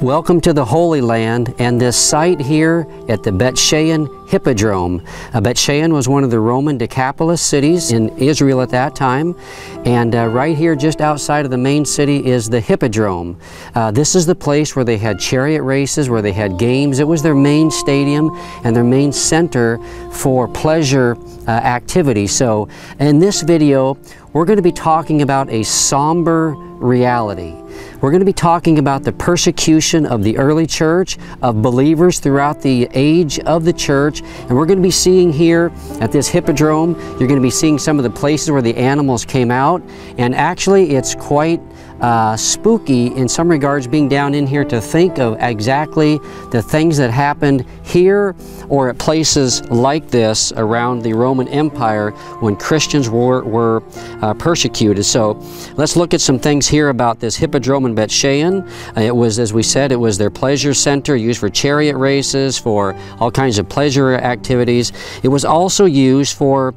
Welcome to the Holy Land and this site here at the Bet Shean Hippodrome. Bet Shean was one of the Roman Decapolis cities in Israel at that time, and right here just outside of the main city is the Hippodrome. This is the place where they had chariot races, where they had games. It was their main stadium and their main center for pleasure activity. So in this video we're going to be talking about a somber reality. We're going to be talking about the persecution of the early church, of believers throughout the age of the church, and we're going to be seeing here at this hippodrome, you're going to be seeing some of the places where the animals came out, and actually it's quite spooky in some regards being down in here to think of exactly the things that happened here or at places like this around the Roman Empire when Christians were persecuted. So let's look at some things here about this hippodrome in Bet Shean. It was, as we said, it was their pleasure center used for chariot races, for all kinds of pleasure activities. It was also used for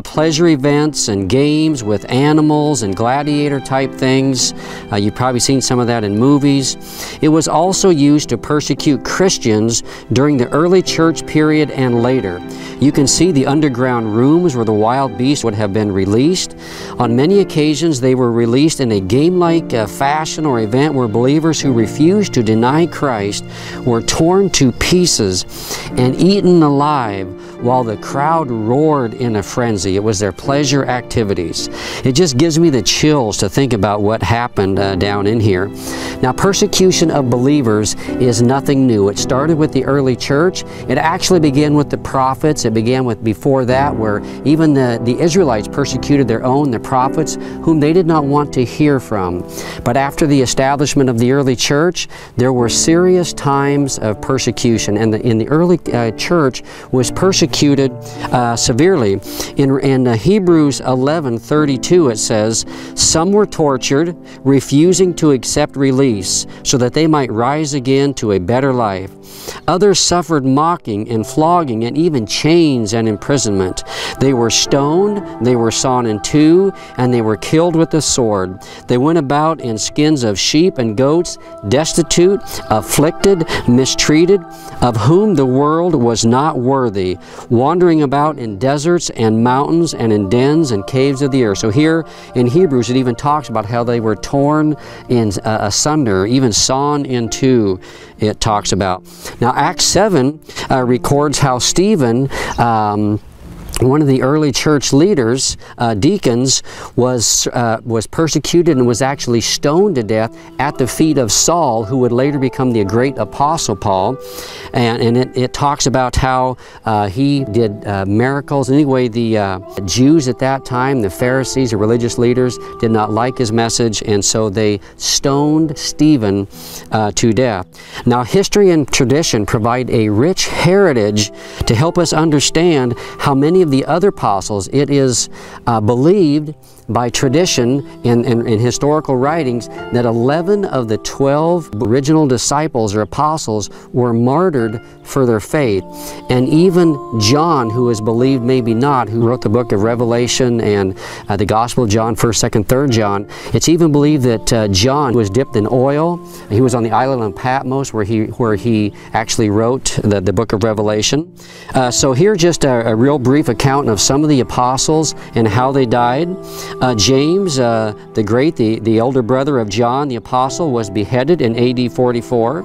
pleasure events and games with animals and gladiator type things. You've probably seen some of that in movies. It was also used to persecute Christians during the early church period and later. You can see the underground rooms where the wild beasts would have been released. On many occasions they were released in a game-like fashion or event where believers who refused to deny Christ were torn to pieces and eaten alive while the crowd roared in a frenzy. It was their pleasure activities. It just gives me the chills to think about what happened down in here. Now, persecution of believers is nothing new. It started with the early church. It actually began with the prophets. It began with before that, where even the Israelites persecuted the prophets, whom they did not want to hear from. But after the establishment of the early church, there were serious times of persecution, and in the early church was persecuted severely. In Hebrews 11:32 it says, "Some were tortured, refusing to accept release, so that they might rise again to a better life. Others suffered mocking and flogging and even chains and imprisonment. They were stoned, they were sawn in two, and they were killed with the sword. They went about in skins of sheep and goats, destitute, afflicted, mistreated, of whom the world was not worthy, wandering about in deserts and mountains and in dens and caves of the earth." So here in Hebrews it even talks about how they were torn in asunder, even sawn in two, it talks about. Now Acts 7 records how Stephen, one of the early church leaders, deacons, was persecuted and was actually stoned to death at the feet of Saul, who would later become the great apostle Paul. And it talks about how he did miracles. Anyway, the Jews at that time, the Pharisees, the religious leaders, did not like his message, and so they stoned Stephen to death. Now, history and tradition provide a rich heritage to help us understand how many of the other apostles, it is believed by tradition and historical writings that 11 of the 12 original disciples or apostles were martyred for their faith. And even John, who is believed maybe not, who wrote the book of Revelation and the Gospel of John, 1st, 2nd, 3rd John, it's even believed that John was dipped in oil. He was on the island of Patmos where he actually wrote the book of Revelation. So here just a real brief account of some of the apostles and how they died. James, the great, the elder brother of John the apostle, was beheaded in AD 44.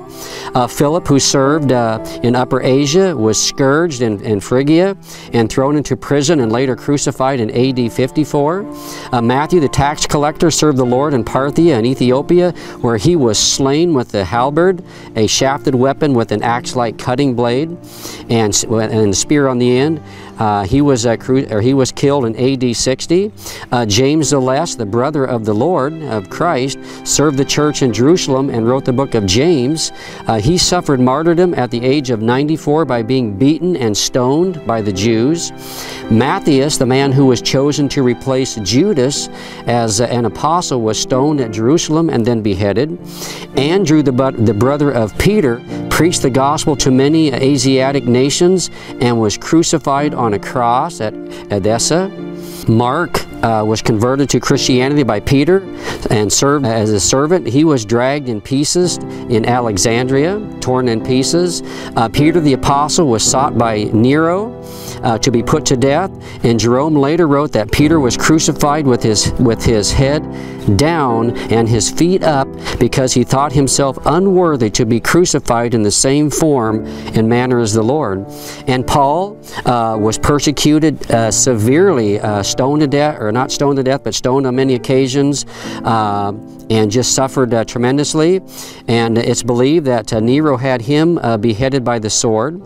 Philip, who served in Upper Asia, was scourged in Phrygia and thrown into prison and later crucified in AD 54. Matthew, the tax collector, served the Lord in Parthia and Ethiopia, where he was slain with the halberd, a shafted weapon with an axe-like cutting blade and a spear on the end. He was killed in AD 60. James the Less, the brother of the Lord, of Christ, served the church in Jerusalem and wrote the book of James. He suffered martyrdom at the age of 94 by being beaten and stoned by the Jews. Matthias, the man who was chosen to replace Judas as an apostle, was stoned at Jerusalem and then beheaded. Andrew, the brother of Peter, preached the gospel to many Asiatic nations and was crucified on a cross at Edessa. Mark, was converted to Christianity by Peter and served as a servant. He was dragged in pieces in Alexandria, torn in pieces. Peter the Apostle was sought by Nero to be put to death, and Jerome later wrote that Peter was crucified with his head down and his feet up because he thought himself unworthy to be crucified in the same form and manner as the Lord. And Paul was persecuted severely, stoned to death, or not stoned to death, but stoned on many occasions, and just suffered tremendously. And it's believed that Nero had him beheaded by the sword.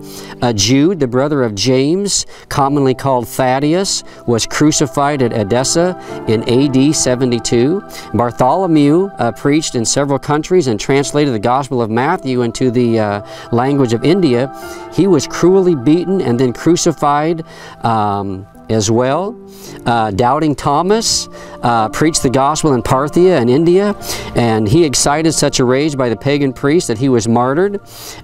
Jude, the brother of James, commonly called Thaddeus, was crucified at Edessa in AD 72. Bartholomew preached in several countries and translated the Gospel of Matthew into the language of India. He was cruelly beaten and then crucified as well. Doubting Thomas preached the gospel in Parthia in India, and he excited such a rage by the pagan priests that he was martyred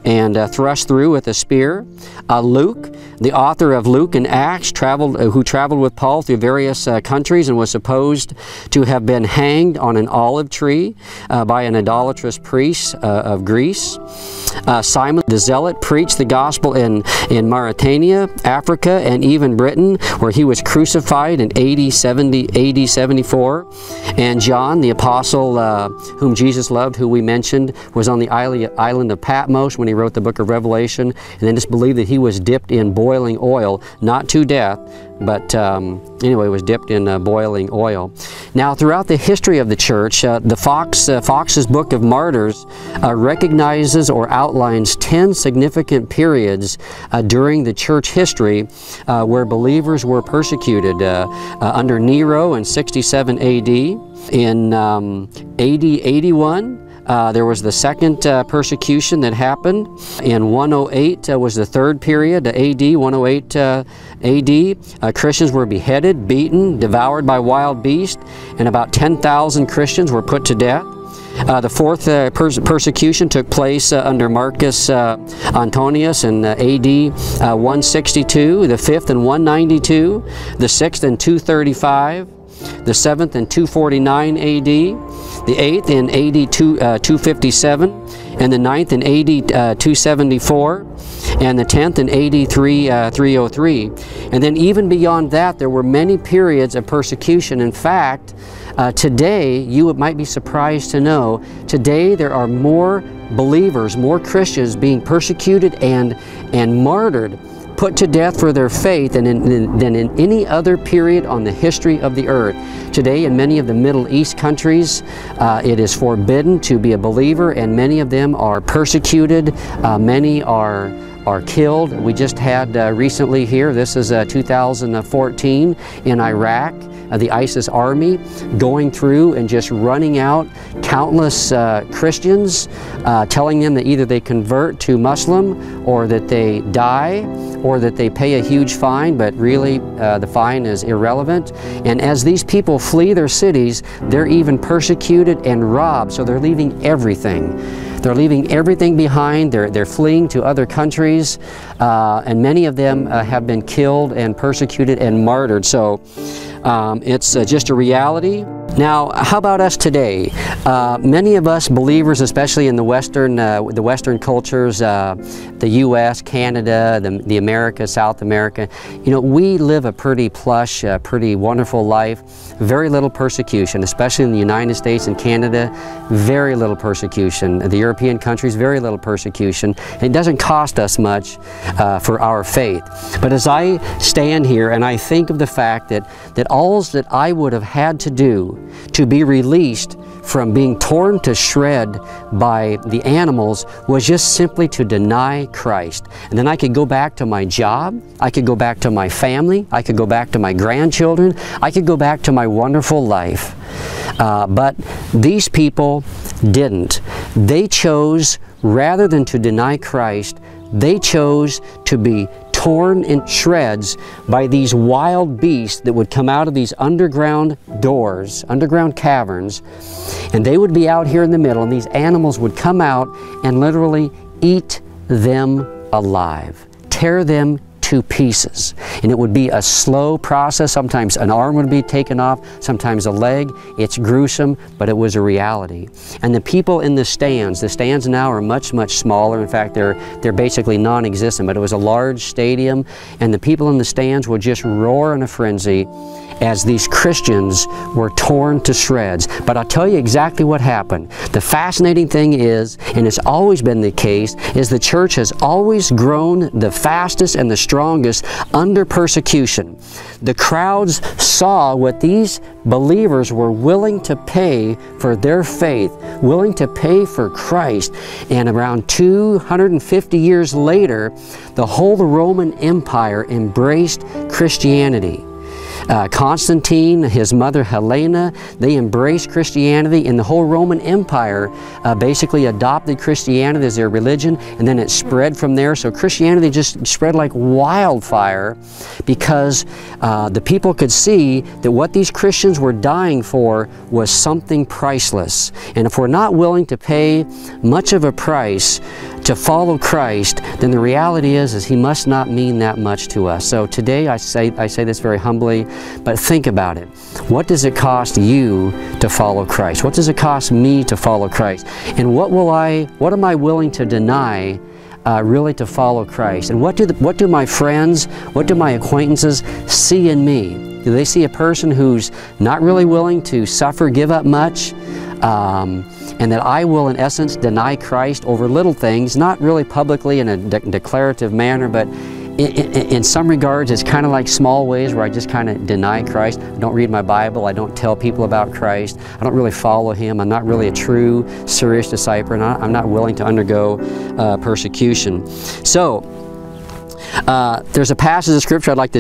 and thrust through with a spear. Luke, the author of Luke and Acts, who traveled with Paul through various countries and was supposed to have been hanged on an olive tree by an idolatrous priest of Greece. Simon the Zealot preached the gospel in Mauritania, Africa, and even Britain, where he was crucified in AD 74. And John, the apostle whom Jesus loved, who we mentioned, was on the island of Patmos when he wrote the book of Revelation, and then it's believed that he was dipped in boiling oil, not to death, but anyway, was dipped in boiling oil. Now, throughout the history of the church, Fox's Book of Martyrs recognizes or outlines 10 significant periods during the church history where believers were persecuted. Under Nero in 67 AD, in AD 81, there was the second persecution that happened. In 108 was the third period, AD, 108 AD. Christians were beheaded, beaten, devoured by wild beasts, and about 10,000 Christians were put to death. The fourth persecution took place under Marcus Antonius in AD 162, the fifth in 192, the sixth in 235, the seventh in 249 AD, the eighth in AD 257, and the ninth in AD 274, and the 10th in AD 303. And then even beyond that, there were many periods of persecution. In fact, today, you might be surprised to know, today there are more believers, more Christians being persecuted and martyred, put to death for their faith than in any other period on the history of the earth. Today, in many of the Middle East countries, it is forbidden to be a believer, and many of them are persecuted. Many are killed. We just had recently here, this is 2014, in Iraq, the ISIS army going through and just running out countless Christians, telling them that either they convert to Muslim or that they die or that they pay a huge fine, but really the fine is irrelevant. And as these people flee their cities, they're even persecuted and robbed, so they're leaving everything. They're leaving everything behind. They're fleeing to other countries, and many of them have been killed and persecuted and martyred. So it's just a reality. Now, how about us today? Many of us believers, especially in the Western cultures, the U.S., Canada, the Americas, South America, you know, we live a pretty plush, pretty wonderful life. Very little persecution, especially in the United States and Canada. Very little persecution. The European countries, very little persecution. It doesn't cost us much for our faith. But as I stand here and I think of the fact that all that I would have had to do to be released from being torn to shred by the animals was just simply to deny Christ. And then I could go back to my job, I could go back to my family, I could go back to my grandchildren, I could go back to my wonderful life. But these people didn't. They chose, rather than to deny Christ, they chose to be torn in shreds by these wild beasts that would come out of these underground doors, underground caverns, and they would be out here in the middle, and these animals would come out and literally eat them alive, tear them into pieces. And it would be a slow process. Sometimes an arm would be taken off, sometimes a leg. It's gruesome, but it was a reality. And the people in the stands now are much, much smaller. In fact, they're basically non-existent, but it was a large stadium, and the people in the stands would just roar in a frenzy as these Christians were torn to shreds. But I'll tell you exactly what happened. The fascinating thing is, and it's always been the case, is the church has always grown the fastest and the strongest under persecution. The crowds saw what these believers were willing to pay for their faith, willing to pay for Christ, and around 250 years later, the whole Roman Empire embraced Christianity. Constantine, his mother Helena, they embraced Christianity, and the whole Roman Empire basically adopted Christianity as their religion, and then it spread from there. So Christianity just spread like wildfire because the people could see that what these Christians were dying for was something priceless. And if we're not willing to pay much of a price to follow Christ, then the reality is He must not mean that much to us. So today I say this very humbly, but think about it. What does it cost you to follow Christ? What does it cost me to follow Christ? And what am I willing to deny really to follow Christ? And what do my friends, what do my acquaintances see in me? Do they see a person who's not really willing to suffer, give up much? And that I will, in essence, deny Christ over little things, not really publicly in a declarative manner, but in some regards, it's kind of like small ways where I just kind of deny Christ. I don't read my Bible. I don't tell people about Christ. I don't really follow Him. I'm not really a true, serious disciple, and I'm not willing to undergo persecution. So, there's a passage of Scripture I'd like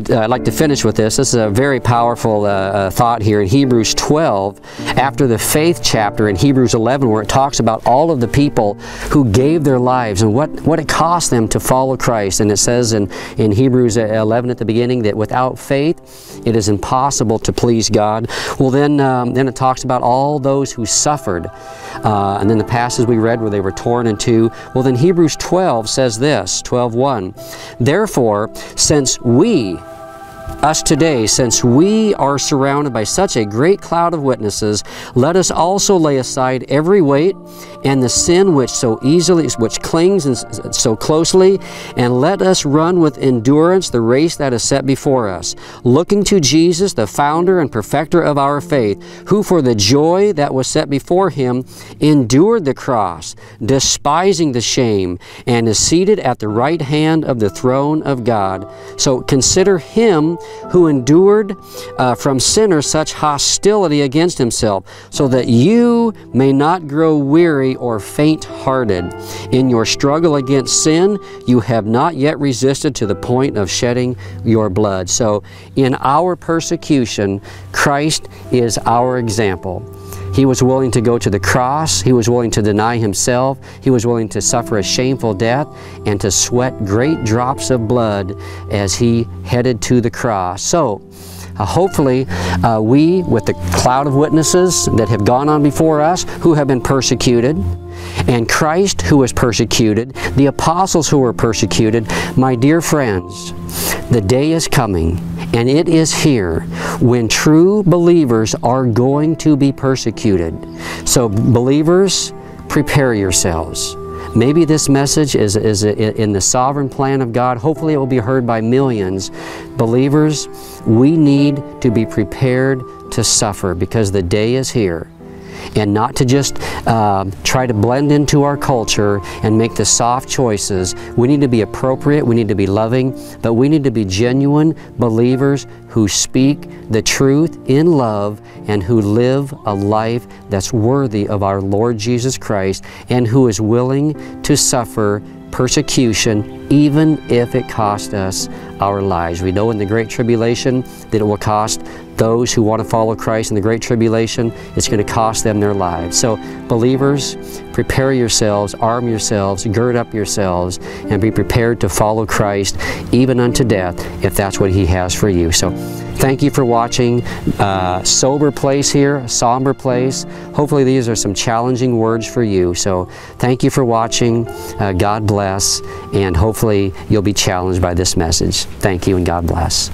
to finish with this. This is a very powerful thought here in Hebrews 12, after the faith chapter in Hebrews 11, where it talks about all of the people who gave their lives and what it cost them to follow Christ. And it says in Hebrews 11 at the beginning that without faith it is impossible to please God. Well, then it talks about all those who suffered. And then the passage we read where they were torn in two. Well, then Hebrews 12 says this, 12:1. Therefore, since we are surrounded by such a great cloud of witnesses, let us also lay aside every weight and the sin which clings so closely, and let us run with endurance the race that is set before us, looking to Jesus, the founder and perfecter of our faith, who for the joy that was set before Him endured the cross, despising the shame, and is seated at the right hand of the throne of God. So consider Him who endured from sinners such hostility against Himself, so that you may not grow weary or faint-hearted. In your struggle against sin, you have not yet resisted to the point of shedding your blood. So in our persecution, Christ is our example. He was willing to go to the cross. He was willing to deny Himself. He was willing to suffer a shameful death and to sweat great drops of blood as He headed to the cross. So hopefully we, with the cloud of witnesses that have gone on before us, who have been persecuted, and Christ who was persecuted, the apostles who were persecuted, my dear friends, the day is coming, and it is here, when true believers are going to be persecuted. So believers, prepare yourselves. Maybe this message is in the sovereign plan of God. Hopefully it will be heard by millions. Believers, we need to be prepared to suffer, because the day is here. And not to just try to blend into our culture and make the soft choices. We need to be appropriate, we need to be loving, but we need to be genuine believers who speak the truth in love and who live a life that's worthy of our Lord Jesus Christ, and who is willing to suffer persecution even if it costs us our lives. We know in the Great Tribulation that it will cost those who want to follow Christ in the Great Tribulation, it's going to cost them their lives. So believers, prepare yourselves, arm yourselves, gird up yourselves, and be prepared to follow Christ even unto death if that's what He has for you. So Thank you for watching. Sober place here, a somber place. Hopefully these are some challenging words for you. So thank you for watching. God bless, and hopefully you'll be challenged by this message. Thank you and God bless.